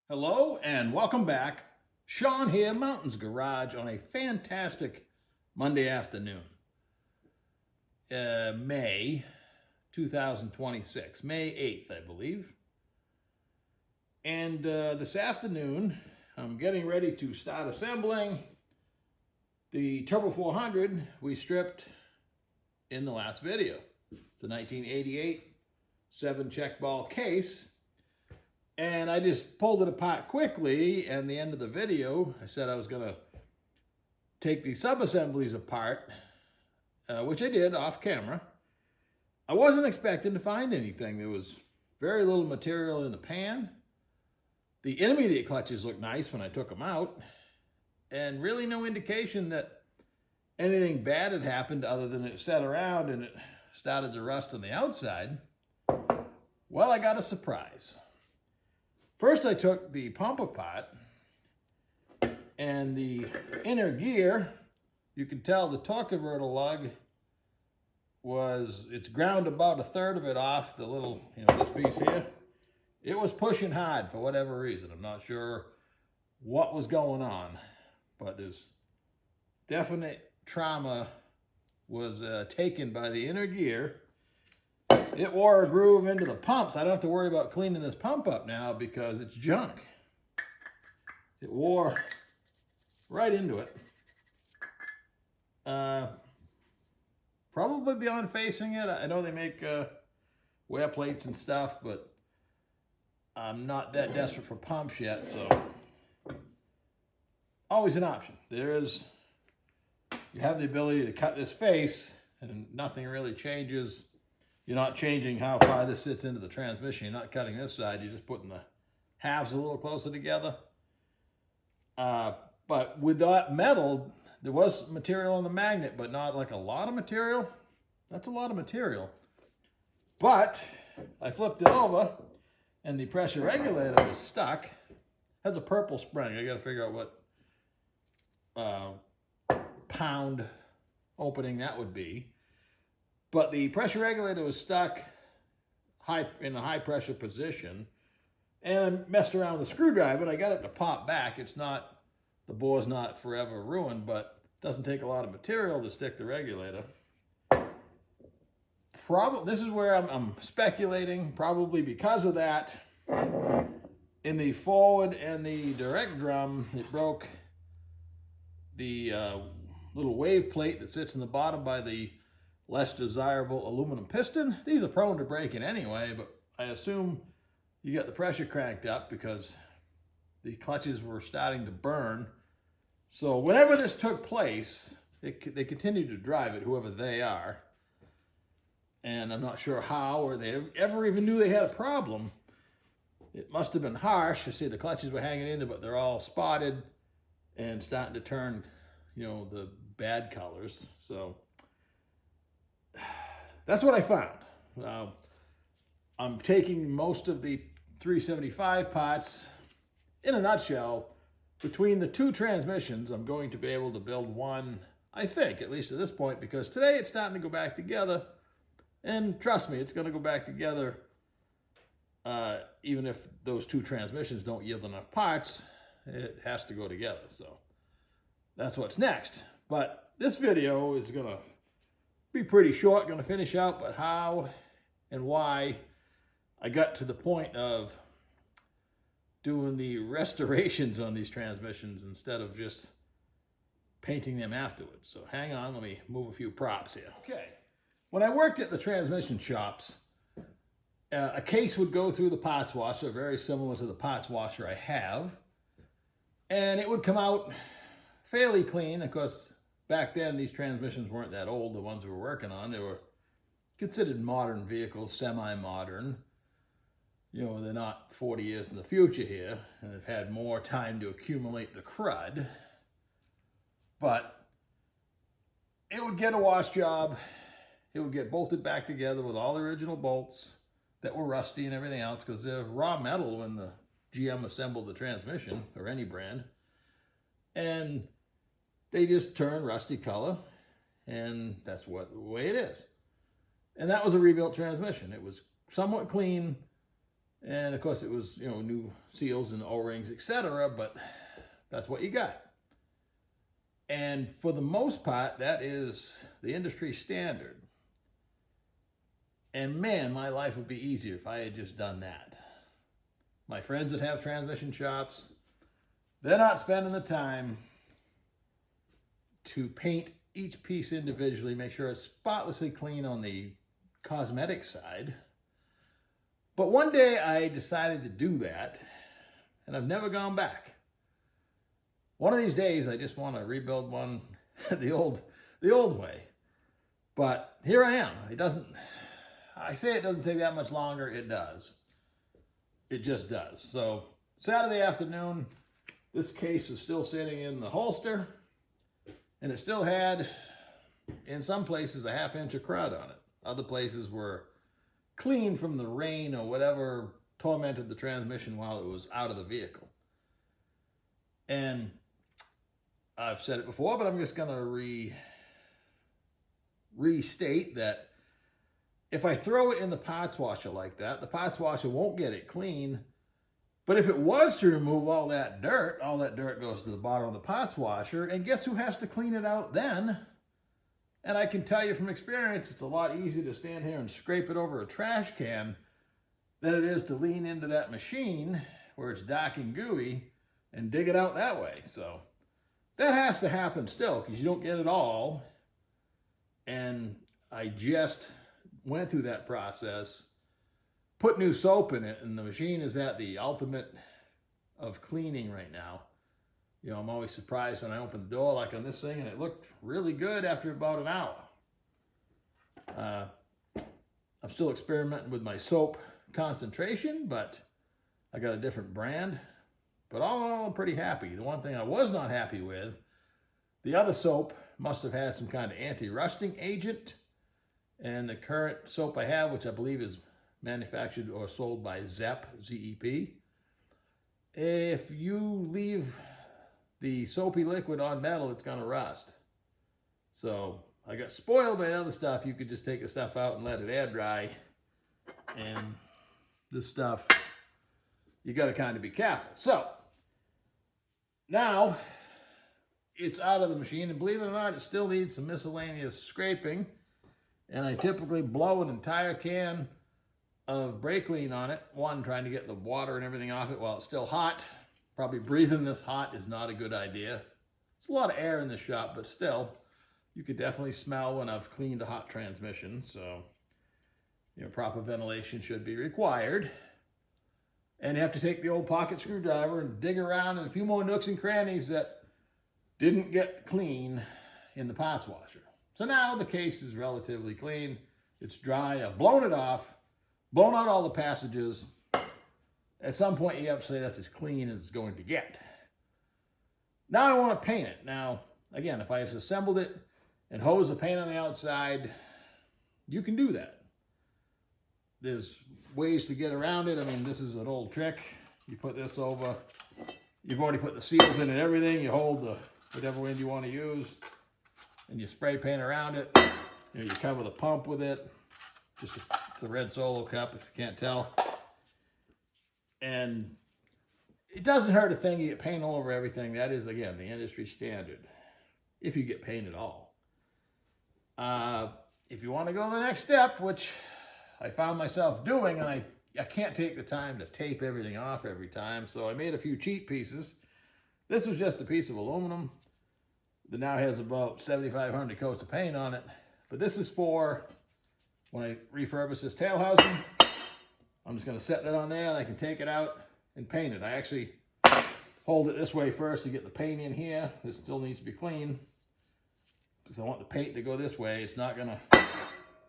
Hello and welcome back. Sean here, Mountains Garage, on a fantastic Monday afternoon. May 2026, May 8th, I believe. And this afternoon, I'm getting ready to start assembling the TH400 we stripped in the last video. It's a 1988 7-check ball case. And I just pulled it apart quickly, and the end of the video, I said I was going to take the sub-assemblies apart, which I did off camera. I wasn't expecting to find anything. There was very little material in the pan. The intermediate clutches looked nice when I took them out, and really no indication that anything bad had happened other than it sat around and it started to rust on the outside. Well, I got a surprise. First, I took the pump apart, and the inner gear, you can tell the torque converter lug it's ground about 1/3 of it off the little, this piece here. It was pushing hard for whatever reason. I'm not sure what was going on, but there's definite trauma was taken by the inner gear. It wore a groove into the pumps. I don't have to worry about cleaning this pump up now because it's junk. It wore right into it. Probably beyond facing it. I know they make wear plates and stuff, but I'm not that desperate for pumps yet, so always an option. You have the ability to cut this face and nothing really changes. You're not changing how far this sits into the transmission. You're not cutting this side. You're just putting the halves a little closer together. But with that metal, there was material on the magnet, but not like a lot of material. That's a lot of material. But I flipped it over, and the pressure regulator was stuck. It has a purple spring. I got to figure out what pound opening that would be. But the pressure regulator was stuck in a high pressure position, and I messed around with a screwdriver and I got it to pop back. The bore's not forever ruined, but it doesn't take a lot of material to stick the regulator. This is where I'm speculating, probably because of that. In the forward and the direct drum, it broke the little wave plate that sits in the bottom by the less desirable aluminum piston. These are prone to breaking anyway, but I assume you got the pressure cranked up because the clutches were starting to burn. So whenever this took place, they continued to drive it, whoever they are. And I'm not sure how or they ever even knew they had a problem. It must have been harsh. You see the clutches were hanging in there, but they're all spotted and starting to turn, the bad colors. So that's what I found. I'm taking most of the 375 parts. In a nutshell, between the two transmissions, I'm going to be able to build one, I think, at least at this point, because today it's starting to go back together. And trust me, it's going to go back together even if those two transmissions don't yield enough parts. It has to go together. So that's what's next. But this video is going to be pretty short, going to finish out, but how and why I got to the point of doing the restorations on these transmissions instead of just painting them afterwards. So hang on, let me move a few props here. Okay, when I worked at the transmission shops, a case would go through the parts washer, very similar to the parts washer I have, and it would come out fairly clean. Of course, back then, these transmissions weren't that old, the ones we were working on. They were considered modern vehicles, semi-modern. They're not 40 years in the future here, and they've had more time to accumulate the crud. But it would get a wash job. It would get bolted back together with all the original bolts that were rusty and everything else, because they're raw metal when the GM assembled the transmission, or any brand. And they just turn rusty color, and that's the way it is. And that was a rebuilt transmission. It was somewhat clean, And of course it was, you know, new seals and O-rings, etc., but that's what you got. And for the most part, that is the industry standard. And man, my life would be easier if I had just done that. My friends that have transmission shops, they're not spending the time to paint each piece individually, make sure it's spotlessly clean on the cosmetic side. But one day I decided to do that, and I've never gone back. One of these days I just want to rebuild one the old way. But here I am. I say it doesn't take that much longer. It does. It just does. So Saturday afternoon, this case was still sitting in the holster, and it still had, in some places, a ½ inch of crud on it. Other places were clean from the rain or whatever tormented the transmission while it was out of the vehicle. And I've said it before, but I'm just going to restate that if I throw it in the parts washer like that, the parts washer won't get it clean. But if it was to remove all that dirt goes to the bottom of the parts washer, and guess who has to clean it out then? And I can tell you from experience, it's a lot easier to stand here and scrape it over a trash can than it is to lean into that machine where it's dark and gooey and dig it out that way. So that has to happen still, because you don't get it all. And I just went through that process, put new soap in it, and the machine is at the ultimate of cleaning right now. You know, I'm always surprised when I open the door like on this thing, and it looked really good after about an hour. I'm still experimenting with my soap concentration, but I got a different brand. But all in all, I'm pretty happy. The one thing I was not happy with, the other soap must have had some kind of anti-rusting agent, and the current soap I have, which I believe is manufactured or sold by ZEP, Z-E-P, if you leave the soapy liquid on metal, it's going to rust. So I got spoiled by other stuff. You could just take the stuff out and let it air dry. And this stuff, you got to kind of be careful. So now it's out of the machine, and believe it or not, it still needs some miscellaneous scraping. And I typically blow an entire can of brake clean on it. One, trying to get the water and everything off it while it's still hot. Probably breathing this hot is not a good idea. There's a lot of air in the shop, but still, you could definitely smell when I've cleaned a hot transmission. So, you know, proper ventilation should be required. And you have to take the old pocket screwdriver and dig around in a few more nooks and crannies that didn't get clean in the parts washer. So now the case is relatively clean. It's dry. I've blown it off, blown out all the passages. At some point, you have to say that's as clean as it's going to get. Now I want to paint it. Now, again, if I just assembled it and hose the paint on the outside, you can do that. There's ways to get around it. I mean, this is an old trick. You put this over. You've already put the seals in and everything. You hold the whatever end you want to use, and you spray paint around it. You know, you cover the pump with it. It's a red Solo cup, if you can't tell. And it doesn't hurt a thing. You get paint all over everything. That is, again, the industry standard, if you get paint at all. If you want to go the next step, which I found myself doing, and I can't take the time to tape everything off every time, so I made a few cheap pieces. This was just a piece of aluminum that now has about 7,500 coats of paint on it. But this is for when I refurbish this tail housing. I'm just going to set that on there, and I can take it out and paint it. I actually hold it this way first to get the paint in here. This still needs to be clean because I want the paint to go this way. It's not going to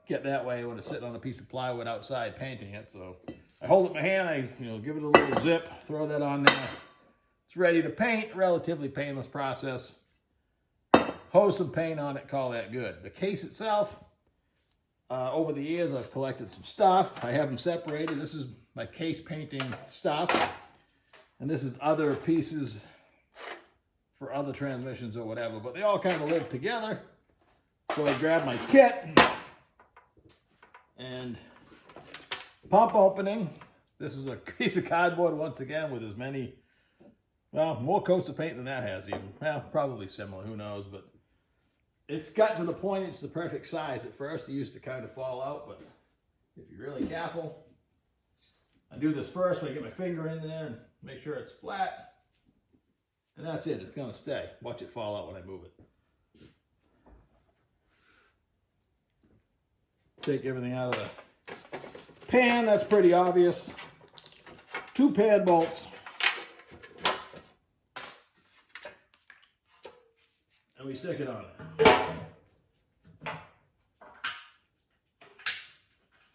get that way when it's sitting on a piece of plywood outside painting it. So I hold it in my hand, I give it a little zip, throw that on there. It's ready to paint. Relatively painless process. Hose some paint on it, call that good. The case itself, over the years I've collected some stuff. I have them separated. This is my case painting stuff, and this is other pieces for other transmissions or whatever, but they all kind of live together. So I grab my kit and pump opening. This is a piece of cardboard once again with as many, well, more coats of paint than that has even. Well, probably similar, who knows, but it's got to the point it's the perfect size. At first it used to kind of fall out, but if you're really careful, I do this first when I get my finger in there and make sure it's flat. And that's it, it's gonna stay. Watch it fall out when I move it. Take everything out of the pan, that's pretty obvious. 2 pan bolts. And we stick it on it.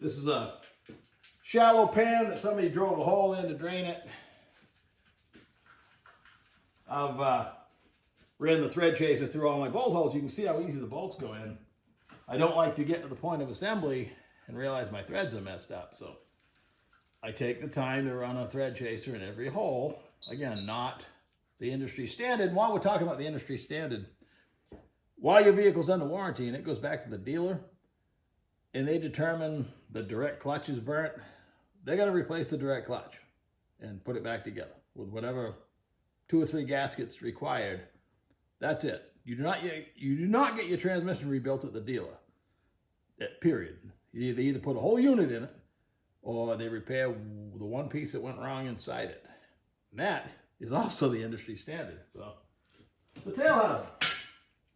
This is a shallow pan that somebody drove a hole in to drain it. I've ran the thread chaser through all my bolt holes. You can see how easy the bolts go in. I don't like to get to the point of assembly and realize my threads are messed up. So I take the time to run a thread chaser in every hole. Again, not the industry standard. And while we're talking about the industry standard, while your vehicle's under warranty and it goes back to the dealer and they determine the direct clutch is burnt, they're going to replace the direct clutch and put it back together with whatever 2 or 3 gaskets required. That's it. You do not get your transmission rebuilt at the dealer. Period. They either put a whole unit in it or they repair the one piece that went wrong inside it. And that is also the industry standard. So the tail housing.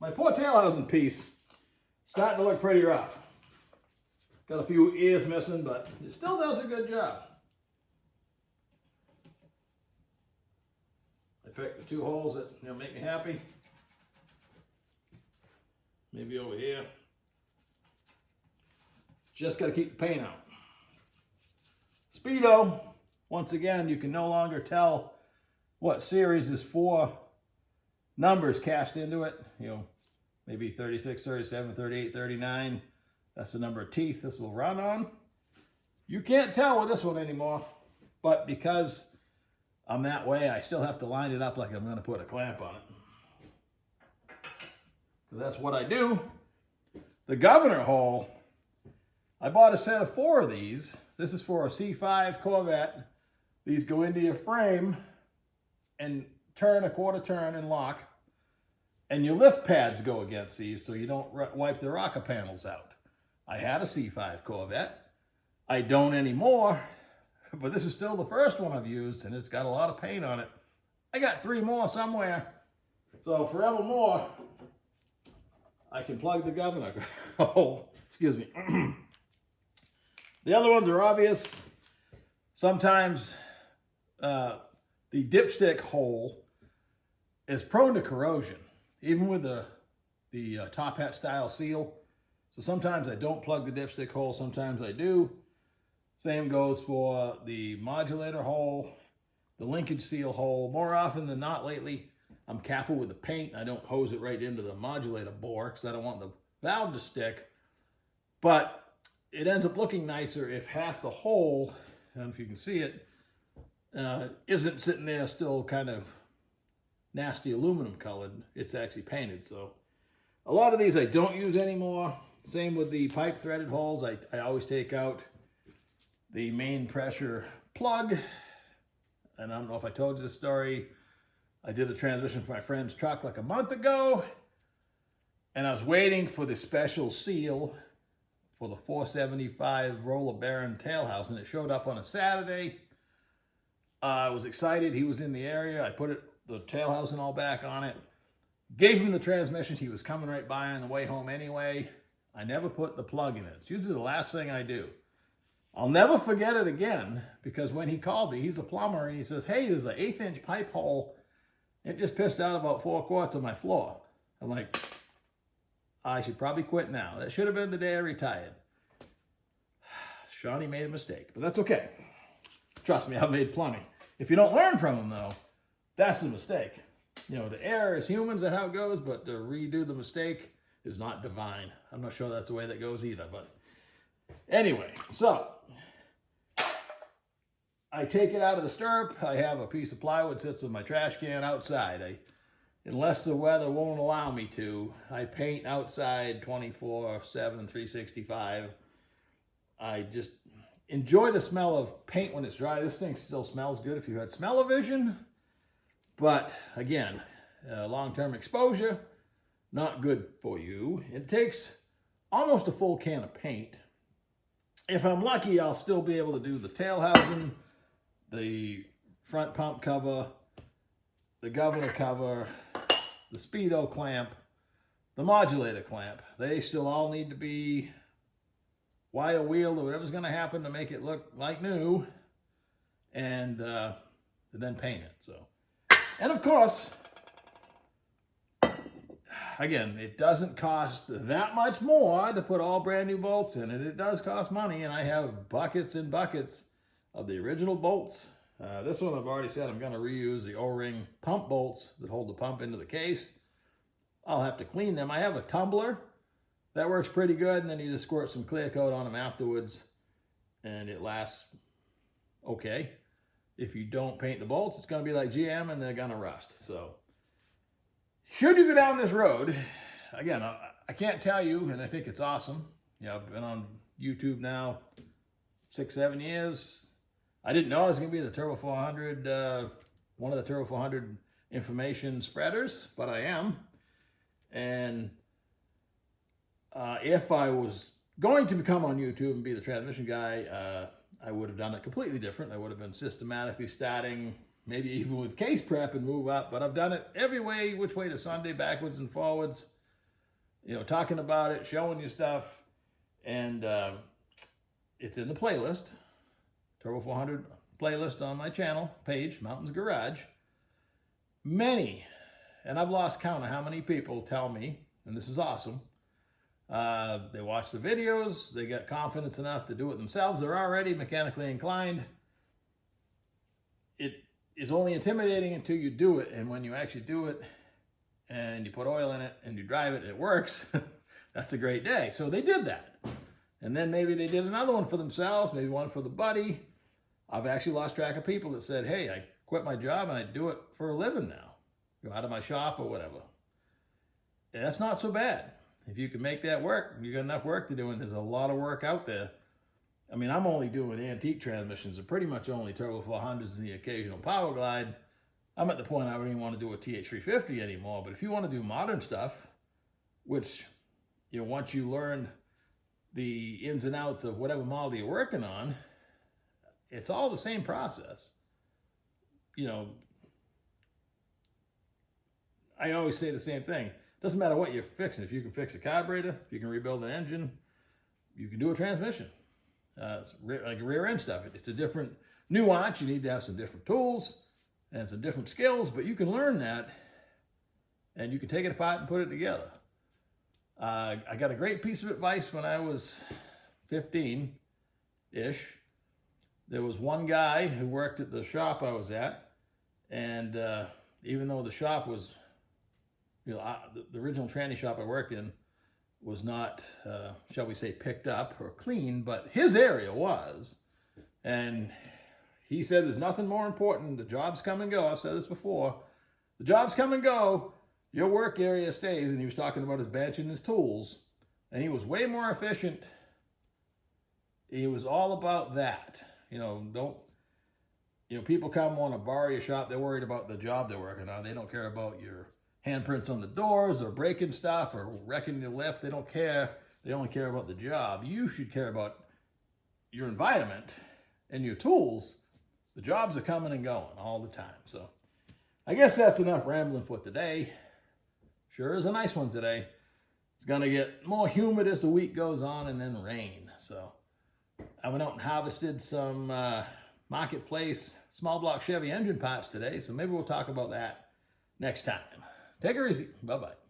My poor tail housing piece starting to look pretty rough. Got a few ears missing, but it still does a good job. I picked the 2 holes that make me happy. Maybe over here. Just got to keep the paint out. Speedo, once again, you can no longer tell what series is 4 numbers cast into it. Maybe 36, 37, 38, 39. That's the number of teeth this will run on. You can't tell with this one anymore, but because I'm that way, I still have to line it up like I'm going to put a clamp on it. So that's what I do. The governor hole, I bought a set of 4 of these. This is for a C5 Corvette. These go into your frame and turn a quarter turn and lock. And your lift pads go against these so you don't wipe the rocker panels out. I had a C5 Corvette. I don't anymore, but this is still the first one I've used and it's got a lot of paint on it. I got 3 more somewhere. So forevermore, I can plug the governor hole. Excuse me. The other ones are obvious. Sometimes the dipstick hole is prone to corrosion, even with the top hat style seal. So sometimes I don't plug the dipstick hole, sometimes I do. Same goes for the modulator hole, the linkage seal hole. More often than not lately, I'm careful with the paint. I don't hose it right into the modulator bore because I don't want the valve to stick. But it ends up looking nicer if half the hole, I don't know if you can see it, isn't sitting there still kind of nasty aluminum colored. It's actually painted. So a lot of these I don't use anymore. Same with the pipe threaded holes. I always take out the main pressure plug. And I don't know if I told you this story. I did a transmission for my friend's truck like a month ago. And I was waiting for the special seal for the 475 roller bearing tail house. And it showed up on a Saturday. I was excited. He was in the area. I put the tail housing all back on it. Gave him the transmission. He was coming right by on the way home anyway. I never put the plug in it. It's usually the last thing I do. I'll never forget it again because when he called me, he's a plumber, and he says, hey, there's an 1/8 inch pipe hole. It just pissed out about 4/4 of my floor. I'm like, I should probably quit now. That should have been the day I retired. Shawnee made a mistake, but that's okay. Trust me, I've made plenty. If you don't learn from them, though, that's the mistake. To err as humans, that's how it goes, but to redo the mistake is not divine. I'm not sure that's the way that goes either, but anyway, so I take it out of the stirrup. I have a piece of plywood sits in my trash can outside. Unless the weather won't allow me to, I paint outside 24/7, 365. enjoy the smell of paint when it's dry. This thing still smells good if you had smell-o-vision. But again, long-term exposure, not good for you. It takes almost a full can of paint. If I'm lucky, I'll still be able to do the tail housing, the front pump cover, the governor cover, the speedo clamp, the modulator clamp. They still all need to be wire wheeled or whatever's going to happen to make it look like new, and then paint it. So, and of course, again, it doesn't cost that much more to put all brand new bolts in it. It does cost money, and I have buckets and buckets of the original bolts. This one I've already said I'm going to reuse the O-ring pump bolts that hold the pump into the case. I'll have to clean them. I have a tumbler that works pretty good, and then you just squirt some clear coat on them afterwards, and it lasts okay. If you don't paint the bolts, it's going to be like GM, and they're going to rust. So, should you go down this road, again, I can't tell you, and I think it's awesome. You know, I've been on YouTube now 6-7 years. I didn't know I was going to be the Turbo 400, one of the Turbo 400 information spreaders, but I am. And if I was going to become on YouTube and be the transmission guy, I would have done it completely different. I would have been systematically starting, maybe even with case prep, and move up. But I've done it every way, which way to Sunday, backwards and forwards. You know, talking about it, showing you stuff. And it's in the playlist, Turbo 400 playlist on my channel page, Mountains Garage. Many, and I've lost count of how many people tell me, and this is awesome, they watch the videos, they get confidence enough to do it themselves, they're already mechanically inclined. It is only intimidating until you do it, and when you actually do it, and you put oil in it, and you drive it, it works, that's a great day. So they did that. And then maybe they did another one for themselves, maybe one for the buddy. I've actually lost track of people that said, hey, I quit my job and I do it for a living now. Go out of my shop or whatever. And that's not so bad. If you can make that work, you got enough work to do, and there's a lot of work out there. I mean, I'm only doing antique transmissions and pretty much only Turbo 400s and the occasional Power Glide. I'm at the point I don't even want to do a TH400 anymore. But if you want to do modern stuff, which, you know, once you learn the ins and outs of whatever model you're working on, it's all the same process. You know, I always say the same thing. Doesn't matter what you're fixing. If you can fix a carburetor, if you can rebuild an engine, you can do a transmission. It's like rear end stuff. It's a different nuance. You need to have some different tools and some different skills, but you can learn that, and you can take it apart and put it together. I got a great piece of advice when I was 15-ish. There was one guy who worked at the shop I was at, and even though the shop was, you know, the original tranny shop I worked in was not, shall we say, picked up or clean, but his area was. And he said there's nothing more important. The jobs come and go. I've said this before. The jobs come and go. Your work area stays. And he was talking about his bench and his tools. And he was way more efficient. He was all about that. You know, people come want to borrow your shop. They're worried about the job they're working on. They don't care about your handprints on the doors or breaking stuff or wrecking your lift. They don't care. They only care about the job. You should care about your environment and your tools. The jobs are coming and going all the time. So I guess that's enough rambling for today. Sure is a nice one today. It's going to get more humid as the week goes on, and then rain. So I went out and harvested some marketplace small block Chevy engine parts today. So maybe we'll talk about that next time. Take her easy. Bye-bye.